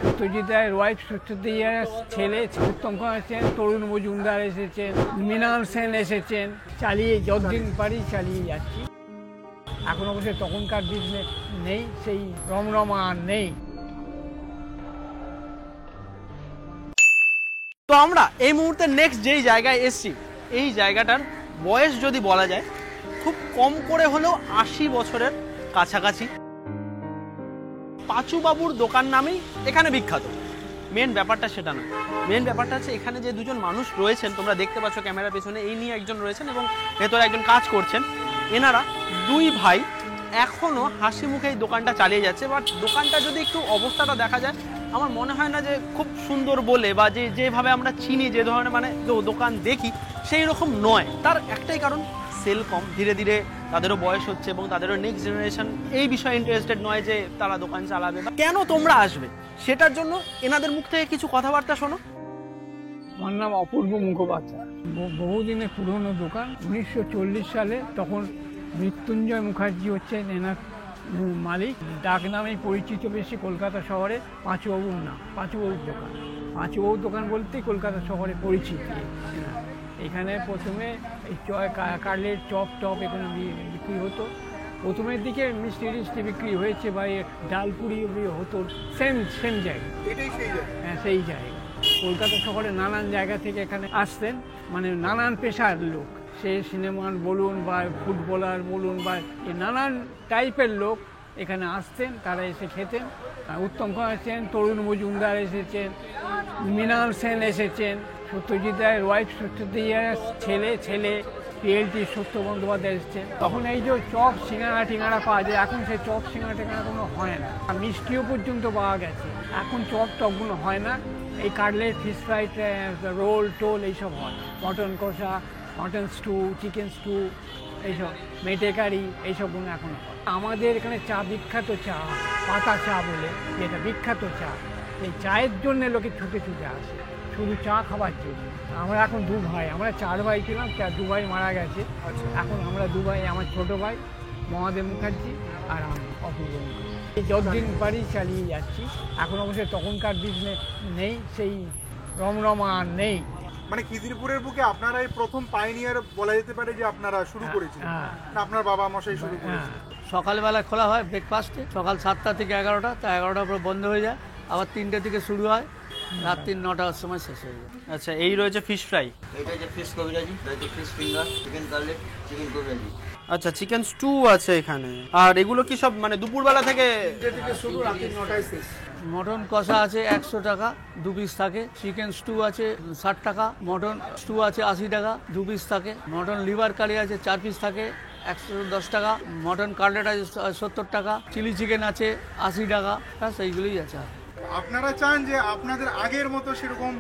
সত্যজিৎ রায়ের ওয়াইফ সত্যজিৎ রায়ের ছেলে উত্তম কুমার এসেছেন, তরুণ মজুমদার এসেছেন, মৃণাল সেন এসেছেন। চালিয়ে যতদিন পারি চালিয়ে যাচ্ছি। এখন অবশ্যই তখনকার বিজনেস নেই, সেই রমরমা আর নেই। তো আমরা এই মুহূর্তে নেক্সট যেই জায়গায় এসছি, এই জায়গাটার বয়স যদি বলা যায় খুব কম করে হলেও ৮০ বছরের কাছাকাছি। পাঁচু বাবুর দোকান নামেই এখানে বিখ্যাত। মেন ব্যাপারটা সেটা নয়, মেন ব্যাপারটা হচ্ছে এখানে যে দুজন মানুষ রয়েছেন, তোমরা দেখতে পাচ্ছ ক্যামেরার পেছনে, এই নিয়ে একজন রয়েছেন এবং ভেতরে একজন কাজ করছেন। এনারা দুই ভাই এখনো হাসি মুখে এই দোকানটা চালিয়ে যাচ্ছে। বাট দোকানটা যদি একটু অবস্থাটা দেখা যায়, আমার মনে হয় না যে খুব সুন্দর বলে, বা যেভাবে আমরা চিনি, যে ধরনের মানে দোকান দেখি সেই রকম নয়। তার একটাই কারণ, সেল কম। ধীরে ধীরে তাদেরও বয়স হচ্ছে এবং তাদেরও নেক্সট জেনারেশন এই বিষয়ে ইন্টারেস্টেড নয় যে তারা দোকান চালাবে। কেন তোমরা আসবে সেটার জন্য এনাদের মুখ থেকে কিছু কথাবার্তা শোনো। আমার নাম অপূর্ব মুখোপাধ্যায়। বহুদিনের পুরনো দোকান। 1940 সালে তখন মৃত্যুঞ্জয় মুখার্জি হচ্ছেন এনার মালিক। ডাক নামেই পরিচিত বেশি কলকাতা শহরে পাঁচুবাবুর নাম, পাঁচুবাবুর দোকান। পাঁচুবাবুর দোকান বলতেই কলকাতা শহরে পরিচিতি। এখানে প্রথমে এই কাটলেট চপ টপ এখানে বিক্রি হতো। প্রথমের দিকে মিষ্টি টিষ্টি বিক্রি হয়েছে বা ডালপুরি হতো সেম জায়গা। হ্যাঁ, সেই জায়গা। কলকাতা শহরে নানান জায়গা থেকে এখানে আসতেন, মানে নানান পেশার লোক। সে সিনেমান বলুন বা ফুটবলার বলুন বা নানান টাইপের লোক এখানে আসতেন, তারা এসে খেতেন। উত্তম কুমার এসেছেন, তরুণ মজুমদার এসেছেন, মৃণাল সেন এসেছেন, সত্যজিৎ রায়ের ওয়াইফ সত্যজিৎ রায়ের ছেলে পিএলটি সত্য বন্দ্যোপাধ্যায় এসেছেন। তখন এই যে চপ সিঙ্গাড়া টিঙ্গাড়া পাওয়া যায়, এখন সেই চপ সিঙ্গাড়া টিঙ্গাড়া কোনো হয় না। মিষ্টিও পর্যন্ত পাওয়া গেছে, এখন চপ টপগুলো হয় না। এই কাটলেট, ফিশ ফ্রাইড, রোল টোল এইসব হয়। মটন কষা, মটন স্টু, চিকেন স্টু, এইসব মেটে কারি, এইসবগুলো এখন হয়। আমাদের এখানে চা বিখ্যাত, চা পাতা চা বলে যেটা বিখ্যাত চা। এই চায়ের জন্য লোকে ছুটে ছুটে আসে, শুধু চা খাবার জন্য। আমরা এখন দু ভাই, আমরা 4 ভাই ছিলাম, 2 ভাই মারা গেছে। এখন আমরা 2 ভাই, আমার ছোট ভাই মহাদেব মুখার্জি আর আমি অপূর্ব মুখার্জি। যতদিন পারি চালিয়ে যাচ্ছি। এখন অবশ্যই তখনকার বিজনেস নেই, সেই রমরমা আর নেই। মানে খিদিরপুরের বুকে আপনারাই প্রথম পাইনিয়ার বলা যেতে পারে যে আপনারা শুরু করেছিলেন, না আপনার বাবা মশাই শুরু করেছিলেন? সকালবেলা খোলা হয় ব্রেকফাস্টে, সকাল 7টা থেকে 11টা, তা 11টার পর বন্ধ হয়ে যায়, আবার 3টে থেকে শুরু হয়, রাত্রি 9টার সময় শেষ হয়ে যায়। আচ্ছা, এই রয়েছে ফিশ ফ্রাই, এটা যে ফিশ কবিরাজি, রয়েছে fish finger, chicken cutlet, chicken কবিরাজি। আচ্ছা চিকেন স্টু আছে এখানে। আর এগুলো কি সব মানে দুপুরবেলা থেকে শুরু, রাত্রি 9টায় শেষ। মটন কষা আছে 100 টাকা 2 পিস থাকে, চিকেন স্টু আছে 60 টাকা, মটন স্টু আছে 80 টাকা 2 পিস থাকে, মটন লিভার কারি আছে 4 পিস থাকে 110 টাকা, মটন কাটলেট আছে 70 টাকা, চিলি চিকেন আছে 80 টাকা, ব্যাস এইগুলোই আছে। আপনারা চান যে আপনাদের আগের মতো সেরকম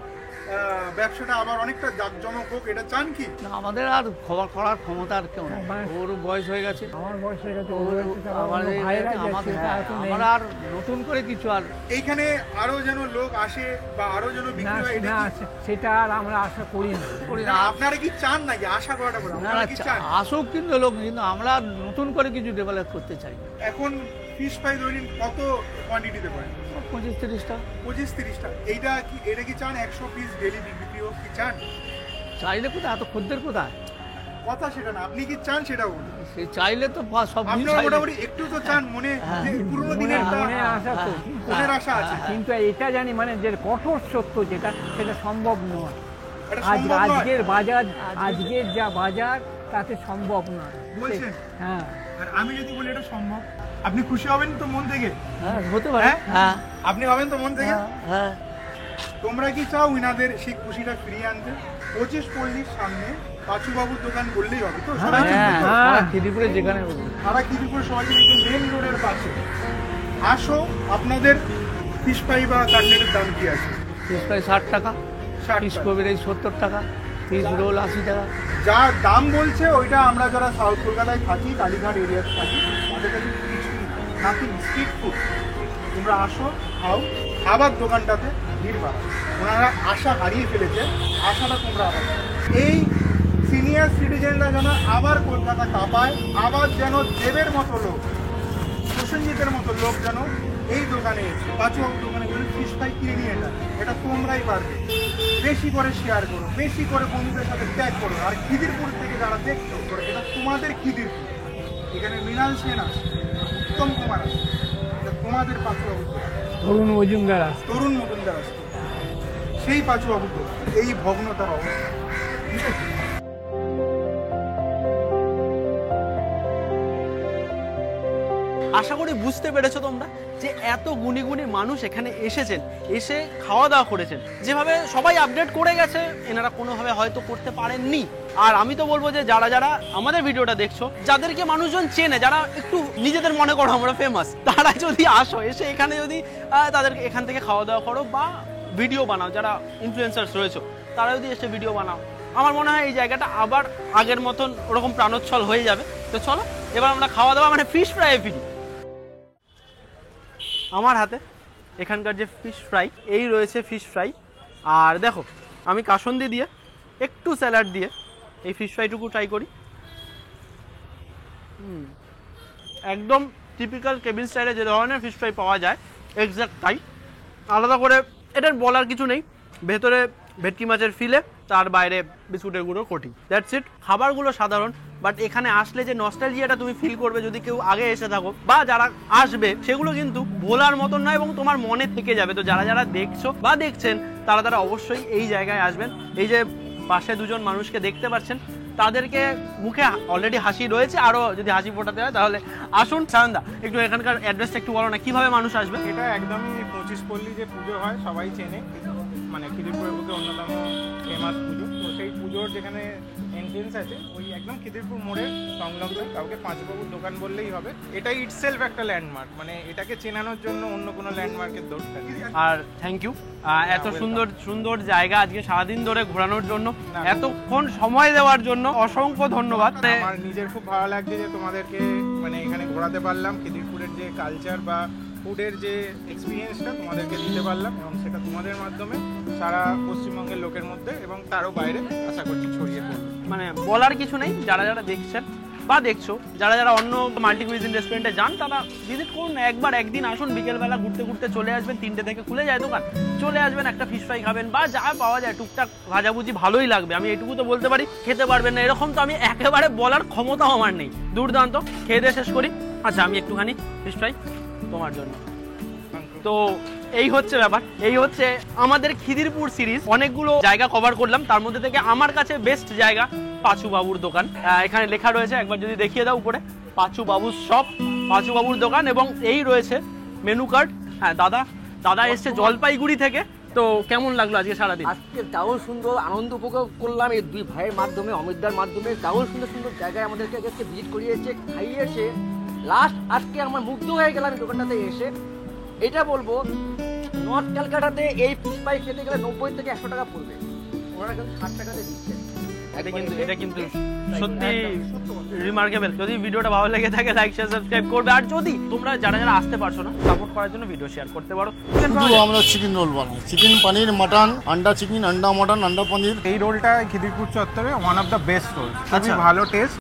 ব্যবসাটা আবার অনেকটা জাঁকজমক হোক, এটা চান কি? না, আমাদের আর খবর করার ক্ষমতা আর কেউ নেই, ওর বয়স হয়ে গেছে, আমার বয়স হয়ে গেছে, আমরা আর নতুন করে কিছু আর এইখানে আরো যেন লোক আসে বা আরো যেন বিক্রি হয়, এটা কি? সেটা আর আমরা আশা করি না। আপনারা কি চান নাকি আশা করাটা বড়? আপনারা কি চান? আসুক কিন্তু লোক, কিন্তু আমরা নতুন করে কিছু ডেভেলপ করতে চাই। এখন ফিশ ফ্রাই দৈনিক কত কোয়ান্টিটিতে পারেন? 25-30টা। 25-30টা। এটা কি চান 100 পিস ডেইলি বিক্রি হোক, কি চান? চাইলে কোথায়, এত খদ্দের কোথায়? কথা সেটা না, আপনি কি চান সেটা বলুন। সে চাইলে তো সব আপনারা মোটামুটি একটু তো চান, মনে যে পুরনো দিনের মনে আশা তো, মনের আশা আছে, কিন্তু এটা জানি মানে যে কঠোর সত্য যেটা, সেটা সম্ভব নয়। এটা সম্ভব নয়। আজকের বাজার, আজকের যা বাজার, তাতে সম্ভব নয়। বলছেন? হ্যাঁ। আর আমি যদি বলি এটা সম্ভব, আপনি খুশি হবেন তো মন থেকে? হ্যাঁ, হতে পারে। হ্যাঁ, আপনি হবেন তো মন থেকে? হ্যাঁ। তোমরা কি চাও ইনাদের সেই খুশিটা ফিরিয়ে আনতে? 25 পল্লীর সামনে পাঁচুবাবুর দোকান বললেই হবে তো? সবাই চিনবে তো? খিদিরপুরে যেখানে সারা খিদিরপুর সবাই মেন রোডের পাশে। আসো, আপনাদের ফিশ ফ্রাই বা কাটলেটের দাম কি আছে? ফিশ ফ্রাই 60 টাকা, 60 ফিশ টাকা। কবিরাজি 70 টাকা, ফিশ রোল 80 টাকা। যা দাম বলছে ওইটা আমরা যারা সাউথ কলকাতায় থাকি, কালীঘাট এরিয়াতে থাকি, তাদের কাছে কিছুই নাথিং, স্ট্রিট ফুড। তোমরা আসো, খাও, আবার দোকানটাতে ভিড় বাড়াও। ওনারা আশা হারিয়ে ফেলেছে, আশাটা তোমরা আবার। এই সিনিয়র সিটিজেনরা যেন আবার কলকাতা কাঁপায়, আবার যেন দেবের মতো লোক, প্রসেনজিতের মতো লোক যেন এই দোকানে এসে পাঁচুবাবুর দোকানে গেলে ফিশ ফ্রাই তোমরাই পারবে। বেশি করে শেয়ার করো, বেশি করে বন্ধুদের সাথে ট্যাগ করো। আর খিদিরপুর থেকে যারা দেখছো, এটা তোমাদের খিদিরপুর। এখানে মৃণাল সেন আছে, উত্তম কুমার আছে, এটা তোমাদের পাঁচুবাবুর দোকান। তরুণ মজুমদার আছে। তরুণ মজুমদার আছে, সেই পাঁচুবাবুর দোকান। এই ভগ্নতার অবস্থা, ঠিক আছে? আশা করি বুঝতে পেরেছো তোমরা যে এত গুণী গুণী মানুষ এখানে এসেছেন, এসে খাওয়া দাওয়া করেছেন। যেভাবে সবাই আপডেট করে গেছে এনারা কোনোভাবে হয়তো করতে পারেননি। আর আমি তো বলবো যে যারা যারা আমাদের ভিডিওটা দেখছো, যাদেরকে মানুষজন চেনে, যারা একটু নিজেদের মনে করো আমরা ফেমাস, তারা যদি আসো, এসে এখানে যদি তাদেরকে এখান থেকে খাওয়া দাওয়া করো বা ভিডিও বানাও, যারা ইনফ্লুয়েন্সার্স রয়েছে তারা যদি এসে ভিডিও বানাও, আমার মনে হয় এই জায়গাটা আবার আগের মতন ওরকম প্রাণোচ্ছল হয়ে যাবে। তো চলো এবার আমরা খাওয়া দাওয়া মানে ফিশ ফ্রাইয়ে ফিরি। আমার হাতে এখানকার যে ফিশ ফ্রাই, এই রয়েছে ফিশ ফ্রাই। আর দেখো আমি কাসন্দি দিয়ে একটু স্যালাড দিয়ে এই ফিশ ফ্রাইটুকু ট্রাই করি। একদম টিপিক্যাল কেবিন স্টাইলে যে ধরনের ফিশ ফ্রাই পাওয়া যায় এক্স্যাক্ট তাই, আলাদা করে এটার বলার কিছু নেই। ভেতরে ভেটকি মাছের ফিলে, তার বাইরে বিস্কুটের গুঁড়ো কোটিং, দ্যাটস ইট। খাবারগুলো সাধারণ, বাট এখানে আসলে যে নস্টালজিয়াটা তুমি ফিল করবে যদি কেউ আগে এসে থাকো বা যারা আসবে, সেগুলো কিন্তু ভোলার মতন নয় এবং তোমার মনে থেকে যাবে। তো যারা যারা দেখছো বা দেখছেন তারা তারা অবশ্যই এই জায়গায় আসবেন। এই যে পাশে দুজন মানুষকে দেখতে পাচ্ছেন, তাদেরকে মুখে অলরেডি হাসি রয়েছে, আরও যদি হাসি ফোটাতে হয় তাহলে আসুন। সায়নদা একটু এখানকার অ্যাড্রেসটা একটু বলো না, কিভাবে মানুষ আসবে? এটা একদমই 25 পল্লী যে পুজো হয় সবাই চেনে, মানে খিদিরপুরের বুকে অন্যতম ফেমাস পুজো। তো সেই পুজোর যেখানে এন্ট্রেন্স আছে ওই একদম খিদিরপুর মোড়ের সংলগ্ন, কাউকে পাঁচবাবুর দোকান বললেই হবে। এটা ইটসেলফ একটা ল্যান্ডমার্ক, মানে এটাকে চেনানোর জন্য অন্য কোনো ল্যান্ডমার্কের দরকার নেই। আর থ্যাংক ইউ এত সুন্দর সুন্দর জায়গা আজকে সারাদিন ধরে ঘোরানোর জন্য, এতক্ষণ সময় দেওয়ার জন্য অসংখ্য ধন্যবাদ। আমার নিজের খুব ভালো লাগছে যে তোমাদেরকে মানে এখানে ঘোরাতে পারলাম, খিদিরপুরের যে কালচার বা ফুডের যে এক্সপিরিয়েন্সটা তোমাদেরকে দিতে পারলাম, এবং সেটা তোমাদের মাধ্যমে সারা পশ্চিমবঙ্গের লোকের মধ্যে এবং তারও বাইরে আশা করছি ছড়িয়ে পড়বে। মানে বলার কিছু নেই, যারা যারা দেখছেন বা দেখছো, যারা যারা অন্য মাল্টি কুইজিন রেস্টুরেন্টে যান তারা ভিজিট করুন, একবার একদিন আসুন, বিকেলবেলা ঘুরতে ঘুরতে চলে আসবেন। 3টে থেকে খুলে যায় দোকান, চলে আসবেন, একটা ফিশ ফ্রাই খাবেন বা যা পাওয়া যায় টুকটাক ভাজাভুজি ভালোই লাগবে। আমি এইটুকু তো বলতে পারি, খেতে পারবেন না এরকম তো আমি একেবারে বলার ক্ষমতাও আমার নেই। দুর্দান্ত, খেয়ে দিয়ে শেষ করি। আচ্ছা আমি একটুখানি ফিশ ফ্রাই তোমার জন্য। তো এই হচ্ছে ব্যাপার, এই হচ্ছে আমাদের খিদিরপুর সিরিজ। অনেকগুলো জায়গা কভার করলাম, তার মধ্যে থেকে আমার কাছে বেস্ট জায়গা পাঁচু বাবুর দোকান। এখানে লেখা রয়েছে, একবার যদি দেখিয়ে দাও উপরে, পাঁচু বাবুর শপ, পাঁচু বাবুর দোকান, এবং এই রয়েছে মেনু কার্ড। হ্যাঁ দাদা এসছে জলপাইগুড়ি থেকে। তো কেমন লাগলো আজকে সারাদিন? আজকে দারুণ সুন্দর আনন্দ উপভোগ করলাম এই দুই ভাইয়ের মাধ্যমে, অমিতদার মাধ্যমে। দারুণ সুন্দর সুন্দর জায়গায় আমাদেরকে ভিজিট করিয়েছে, খাইয়েছে। লাস্ট আজকে আমার মুগ্ধ হয়ে গেলাম এই দোকানটাতে এসে। এটা বলবো, নর্থ ক্যালকাটাতে এই ফিশ ফ্রাই খেতে গেলে 90 থেকে 100 টাকা পড়বে, ওরা কিন্তু 60 টাকাতে দিচ্ছে। এটা কিন্তু সত্যি রিমার্কেবল। যদি ভিডিওটা ভালো লেগে থাকে লাইক শেয়ার সাবস্ক্রাইব করবে। আর যদি তোমরা যারা যারা আসতে পারছো না, সাপোর্ট করার জন্য ভিডিও শেয়ার করতে পারো। শুধু আমরা চিকেন রোল বানাই, চিকেন পানির মাটন, আন্ডা চিকেন, আন্ডা মাটন, আন্ডা পনির। এই রোলটা খিদিরপুর চত্বরে one of the best roll, আচ্ছা। ভালো টেস্ট।